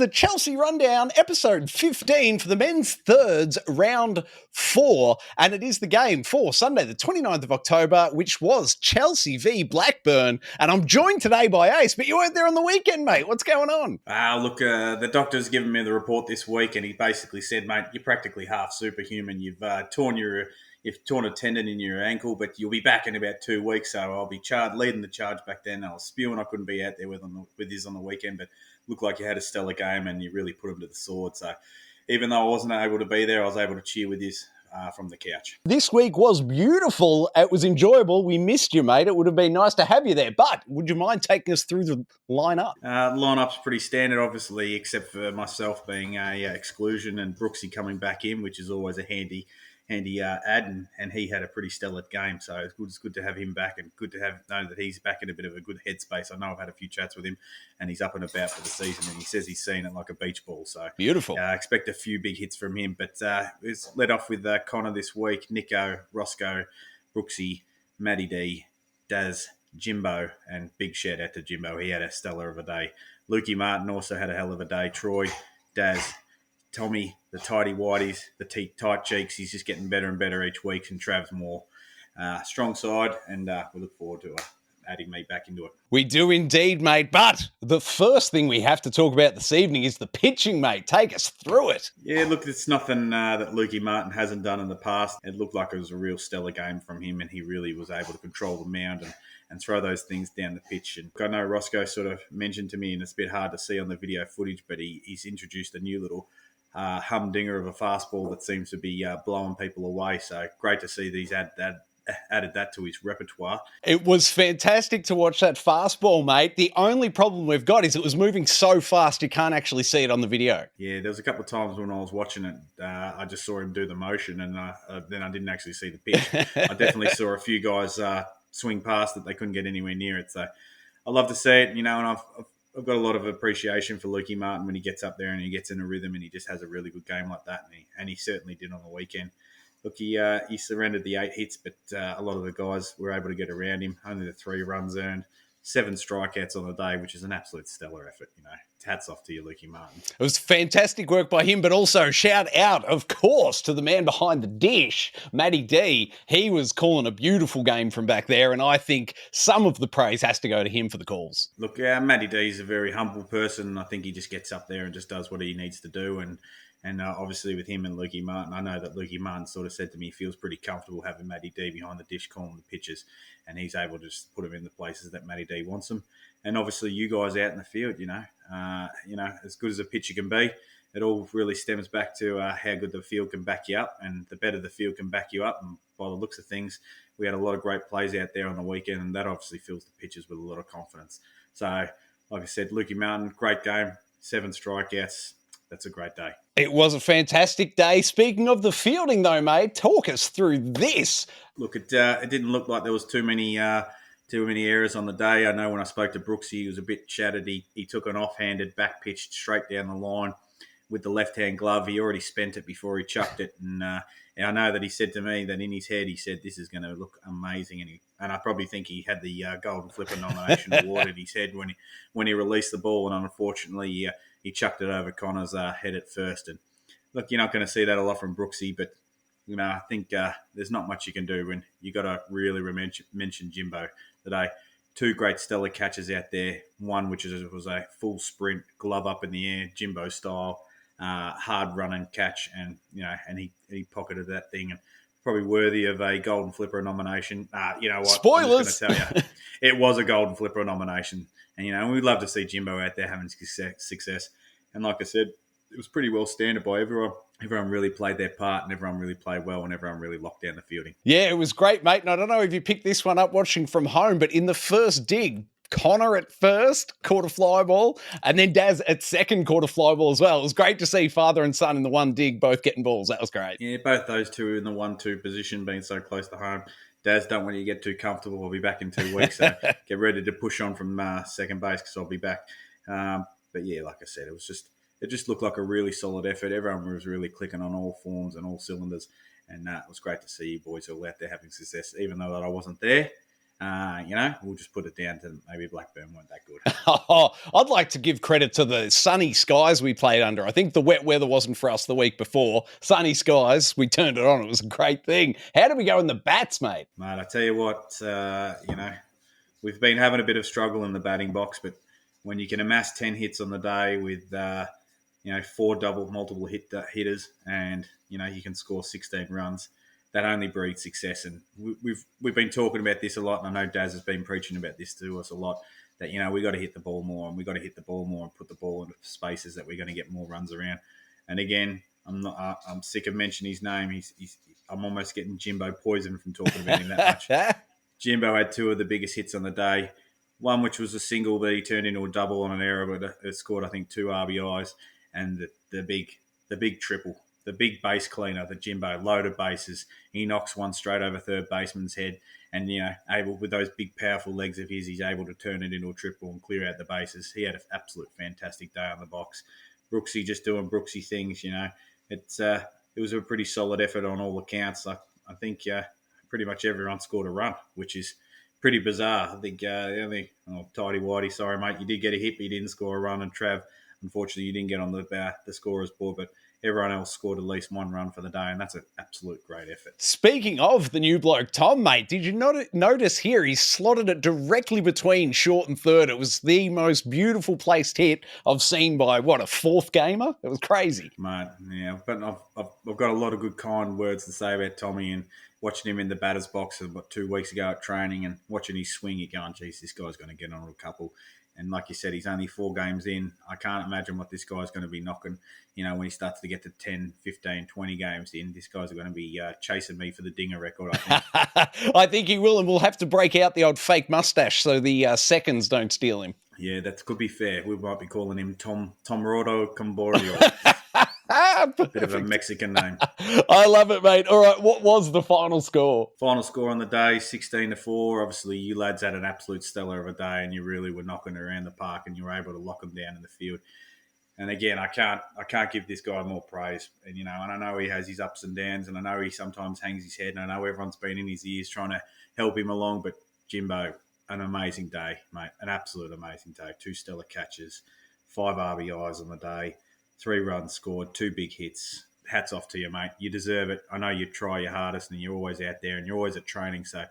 the Chelsea Rundown, episode 15 for the men's thirds, round 4. And it is the game for Sunday, the 29th of October, which was Chelsea v Blackburn. And I'm joined today by Ace, but you weren't there on the weekend, mate. What's going on? Look, the doctor's given me the report this week, and he basically said, mate, you're practically half superhuman. You've torn a tendon in your ankle, but you'll be back in about 2 weeks. So I'll be leading the charge back then. I was spewing I couldn't be out there with his on the weekend, but looked like you had a stellar game and you really put him to the sword. So even though I wasn't able to be there, I was able to cheer with his from the couch. This week was beautiful. It was enjoyable. We missed you, mate. It would have been nice to have you there. But would you mind taking us through the lineup? Lineup's pretty standard, obviously, except for myself being a exclusion and Brooksy coming back in, which is always a handy add, and he had a pretty stellar game. So it's good to have him back, and good to know that he's back in a bit of a good headspace. I know I've had a few chats with him, and he's up and about for the season, and he says he's seen it like a beach ball. So beautiful. Expect a few big hits from him. But let's let off with Connor this week. Nico, Roscoe, Brooksy, Matty D, Daz, Jimbo, and big shout out to Jimbo. He had a stellar of a day. Lukey Martin also had a hell of a day. Troy, Daz, Tommy, the tidy whiteys, the tight cheeks. He's just getting better and better each week. And Trav's more strong side, and we look forward to adding me back into it. We do indeed, mate. But the first thing we have to talk about this evening is the pitching, mate. Take us through it. Yeah, look, it's nothing that Lukey Martin hasn't done in the past. It looked like it was a real stellar game from him, and he really was able to control the mound and throw those things down the pitch. And I know Roscoe sort of mentioned to me, and it's a bit hard to see on the video footage, but he's introduced a new little humdinger of a fastball that seems to be blowing people away. So great to see these added that to his repertoire. It was fantastic to watch that fastball, mate. The only problem we've got is it was moving so fast you can't actually see it on the video. Yeah, there was a couple of times when I was watching it, I just saw him do the motion, and then I didn't actually see the pitch. I definitely saw a few guys swing past it. They couldn't get anywhere near it. So I love to see it, and I've got a lot of appreciation for Lukey Martin when he gets up there and he gets in a rhythm and he just has a really good game like that, and he certainly did on the weekend. Look, he surrendered the 8 hits, but a lot of the guys were able to get around him. Only the 3 runs earned, 7 strikeouts on the day, which is an absolute stellar effort. Hats off to you, Lukey Martin. It was fantastic work by him, but also shout out, of course, to the man behind the dish, Matty D. He was calling a beautiful game from back there, and I think some of the praise has to go to him for the calls. Look, Matty D is a very humble person. I think he just gets up there and just does what he needs to do, and obviously with him and Lukey Martin, I know that Lukey Martin sort of said to me he feels pretty comfortable having Matty D behind the dish calling the pitches, and he's able to just put him in the places that Matty D wants him. And obviously you guys out in the field, as good as a pitcher can be, it all really stems back to how good the field can back you up, and the better the field can back you up. And by the looks of things, we had a lot of great plays out there on the weekend, and that obviously fills the pitches with a lot of confidence. So, like I said, Lukey Martin, great game, 7 strikeouts. That's a great day. It was a fantastic day. Speaking of the fielding, though, mate, talk us through this. Look, it didn't look like there was too many errors on the day. I know when I spoke to Brooksy, he was a bit shattered. He took an offhanded back pitch straight down the line with the left-hand glove. He already spent it before he chucked it. And I know that he said to me that in his head, he said, this is going to look amazing. And I probably think he had the Golden Flipper nomination award in his head when he released the ball. And unfortunately, he chucked it over Connor's head at first. And look, you're not going to see that a lot from Brooksy, but I think there's not much you can do when you got to really mention Jimbo today. 2 great stellar catches out there. One which was a full sprint, glove up in the air, Jimbo style, hard running catch, and he pocketed that thing, and probably worthy of a Golden Flipper nomination. You know what? Spoilers. I'm just going to tell you, it was a Golden Flipper nomination, and we'd love to see Jimbo out there having success. And like I said, it was pretty well standard by everyone. Everyone really played their part, and everyone really played well, and everyone really locked down the fielding. Yeah, it was great, mate. And I don't know if you picked this one up watching from home, but in the first dig, Connor at first caught a fly ball, and then Daz at second caught a fly ball as well. It was great to see father and son in the one dig both getting balls. That was great. Yeah, both those two in the 1-2 position, being so close to home. Daz, don't want you to get too comfortable. I'll be back in 2 weeks, so get ready to push on from second base because I'll be back. But yeah, like I said, it just looked like a really solid effort. Everyone was really clicking on all forms and all cylinders, and it was great to see you boys all out there having success, even though that I wasn't there. we'll just put it down to maybe Blackburn weren't that good. I'd like to give credit to the sunny skies we played under. I think the wet weather wasn't for us the week before. Sunny skies, we turned it on. It was a great thing. How did we go in the bats, mate? Mate, I tell you what, we've been having a bit of struggle in the batting box, but when you can amass 10 hits on the day with, 4 multiple hitters and, you can score 16 runs, that only breeds success. And we've been talking about this a lot, and I know Daz has been preaching about this to us a lot, that, we got to hit the ball more, and we got to hit the ball more and put the ball into spaces that we're going to get more runs around. And again, I'm sick of mentioning his name. I'm almost getting Jimbo poisoned from talking about him that much. Jimbo had 2 of the biggest hits on the day. One which was a single, but he turned into a double on an error, but it scored, I think, 2 RBIs, and the big triple, the big base cleaner, the Jimbo, loaded bases. He knocks one straight over third baseman's head, and able with those big powerful legs of his, he's able to turn it into a triple and clear out the bases. He had an absolute fantastic day on the box. Brooksy just doing Brooksy things. It was a pretty solid effort on all accounts. I think pretty much everyone scored a run, which is pretty bizarre. I think Tidy Whitey, sorry mate, you did get a hit, but you didn't score a run. And Trav, unfortunately, you didn't get on the scorer's board, but everyone else scored at least 1 run for the day, and that's an absolute great effort. Speaking of the new bloke, Tom, mate, did you notice here he's slotted it directly between short and third? It was the most beautiful placed hit I've seen by, a 4th gamer? It was crazy. Mate, yeah, but I've got a lot of good kind words to say about Tommy, and watching him in the batter's box about 2 weeks ago at training and watching his swing, you're going, geez, this guy's going to get on a couple. And like you said, he's only 4 games in. I can't imagine what this guy's going to be knocking. When he starts to get to 10, 15, 20 games in, this guy's going to be chasing me for the Dinger record, I think. I think he will, and we'll have to break out the old fake mustache so the seconds don't steal him. Yeah, that could be fair. We might be calling him Tom Rodo Camborio. Bit of a Mexican name. I love it, mate. All right, what was the final score? Final score on the day, 16-4. Obviously, you lads had an absolute stellar of a day, and you really were knocking around the park, and you were able to lock them down in the field. And again, I can't give this guy more praise. And and I know he has his ups and downs, and I know he sometimes hangs his head, and I know everyone's been in his ears trying to help him along. But Jimbo, an amazing day, mate. An absolute amazing day. 2 stellar catches, 5 RBIs on the day. 3 runs scored, 2 big hits. Hats off to you, mate. You deserve it. I know you try your hardest and you're always out there and you're always at training. So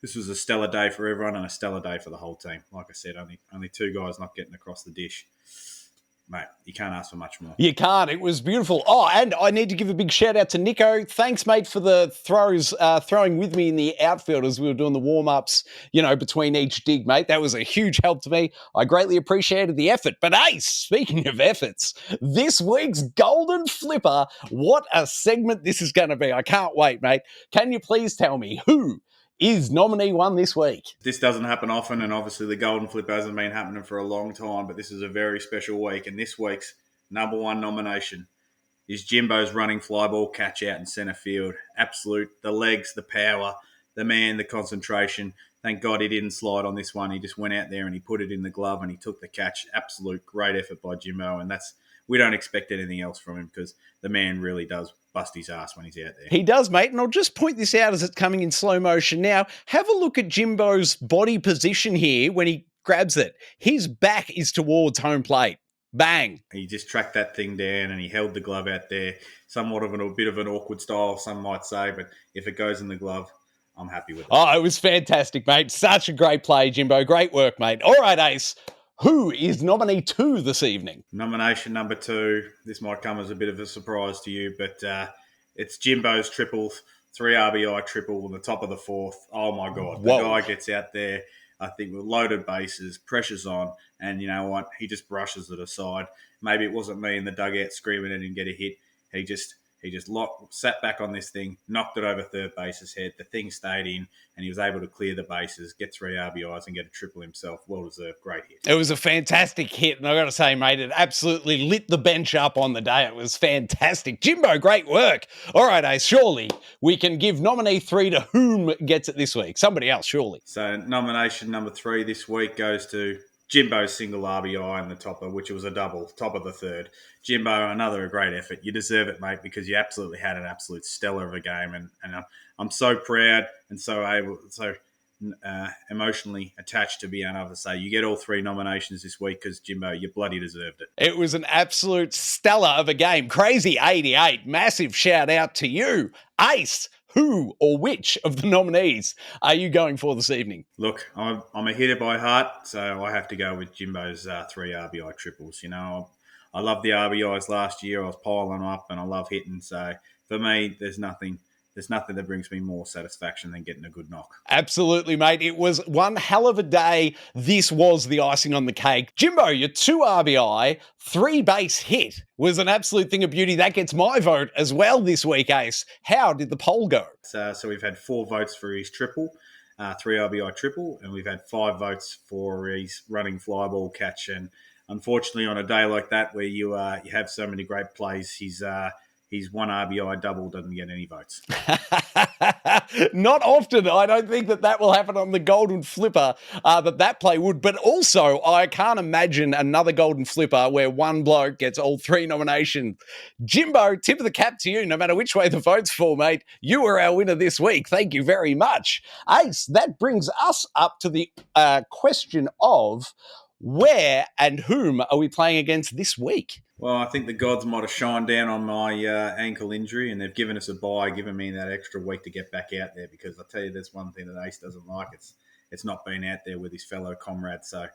this was a stellar day for everyone and a stellar day for the whole team. Like I said, only 2 guys not getting across the dish. Mate, you can't ask for much more. You can't. It was beautiful. Oh, and I need to give a big shout out to Nico. Thanks, mate, for the throwing with me in the outfield as we were doing the warm-ups, between each dig, mate. That was a huge help to me. I greatly appreciated the effort. But hey, speaking of efforts, this week's Golden Flipper, what a segment this is going to be. I can't wait, mate. Can you please tell me who is nominee 1 this week? This doesn't happen often, and obviously the Golden Flip hasn't been happening for a long time, but this is a very special week, and this week's number 1 nomination is Jimbo's running fly ball catch out in centre field. Absolute, the legs, the power, the man, the concentration. Thank God he didn't slide on this one. He just went out there and he put it in the glove and he took the catch. Absolute great effort by Jimbo, and we don't expect anything else from him because the man really does bust his ass when he's out there. He does, mate, and I'll just point this out as it's coming in slow motion now. Have a look at Jimbo's body position here when he grabs it. His back is towards home plate. Bang. He just tracked that thing down and he held the glove out there. Somewhat of a bit of an awkward style, some might say, but if it goes in the glove, I'm happy with it. Oh, it was fantastic, mate. Such a great play, Jimbo. Great work, mate. All right, Ace. Who is nominee 2 this evening? Nomination number 2. This might come as a bit of a surprise to you, but it's Jimbo's triple, 3 RBI triple on the top of the 4th. Oh, my God. Whoa. The guy gets out there, I think, with loaded bases, pressure's on, and you know what? He just brushes it aside. Maybe it wasn't me in the dugout screaming at him get a hit. He just sat back on this thing, knocked it over third base's head. The thing stayed in, and he was able to clear the bases, get 3 RBIs, and get a triple himself. Well-deserved. Great hit. It was a fantastic hit, and I got to say, mate, it absolutely lit the bench up on the day. It was fantastic. Jimbo, great work. All right, Ace, surely we can give nominee 3 to whom gets it this week. Somebody else, surely. So nomination number 3 this week goes to Jimbo's single RBI in the topper, which was a double, top of the 3rd. Jimbo, another great effort. You deserve it, mate, because you absolutely had an absolute stellar of a game, and I'm so proud and so emotionally attached to being able to say you get all 3 nominations this week because, Jimbo, you bloody deserved it. It was an absolute stellar of a game. Crazy 88. Massive shout out to you. Ace, who or which of the nominees are you going for this evening? Look, I'm a hitter by heart, so I have to go with Jimbo's 3 RBI triples. You know, I love the RBIs last year. I was piling them up, and I love hitting. So for me, there's nothing that brings me more satisfaction than getting a good knock. Absolutely, mate. It was one hell of a day. This was the icing on the cake. Jimbo, your 2 RBI, 3 base hit was an absolute thing of beauty. That gets my vote as well this week, Ace. How did the poll go? So we've had 4 votes for his triple, 3 RBI triple, and we've had 5 votes for his running fly ball catch. And unfortunately, on a day like that where you have so many great plays, his 1 RBI double doesn't get any votes. Not often. I don't think that will happen on the Golden Flipper, that play would. But also, I can't imagine another Golden Flipper where one bloke gets all 3 nominations. Jimbo, tip of the cap to you, no matter which way the votes fall, mate. You were our winner this week. Thank you very much. Ace, that brings us up to the question of where and whom are we playing against this week? Well, I think the gods might have shined down on my ankle injury, and they've given us a bye, giving me that extra week to get back out there. Because I tell you, there's one thing that Ace doesn't like: it's not being out there with his fellow comrades. So,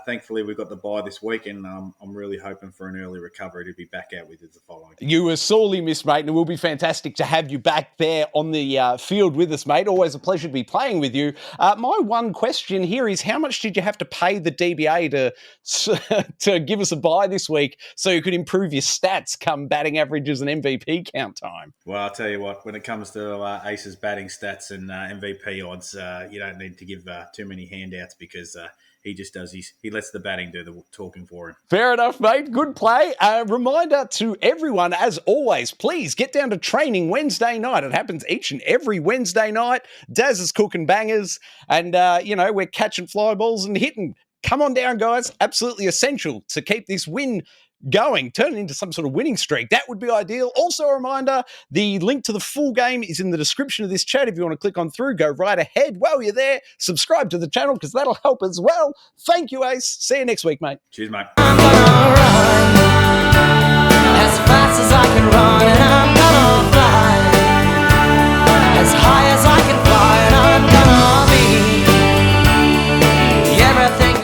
thankfully, we've got the bye this week, and I'm really hoping for an early recovery to be back out with us the following. You were sorely missed, mate, and it will be fantastic to have you back there on the field with us, mate. Always a pleasure to be playing with you. My one question here is, how much did you have to pay the DBA to give us a bye this week so you could improve your stats come batting averages and MVP count time? Well, I'll tell you what, when it comes to Ace's batting stats and MVP odds, you don't need to give too many handouts because he just does. He lets the batting do the talking for him. Fair enough, mate. Good play. Reminder to everyone, as always, please get down to training Wednesday night. It happens each and every Wednesday night. Daz is cooking bangers, and we're catching fly balls and hitting. Come on down, guys. Absolutely essential to keep this win going, turn it into some sort of winning streak. That would be ideal. Also, a reminder, the link to the full game is in the description of this chat. If you want to click on through, go right ahead. While you're there, subscribe to the channel because that'll help as well. Thank you, Ace. See you next week, mate. Cheers, mate. I'm gonna run as fast as I can run.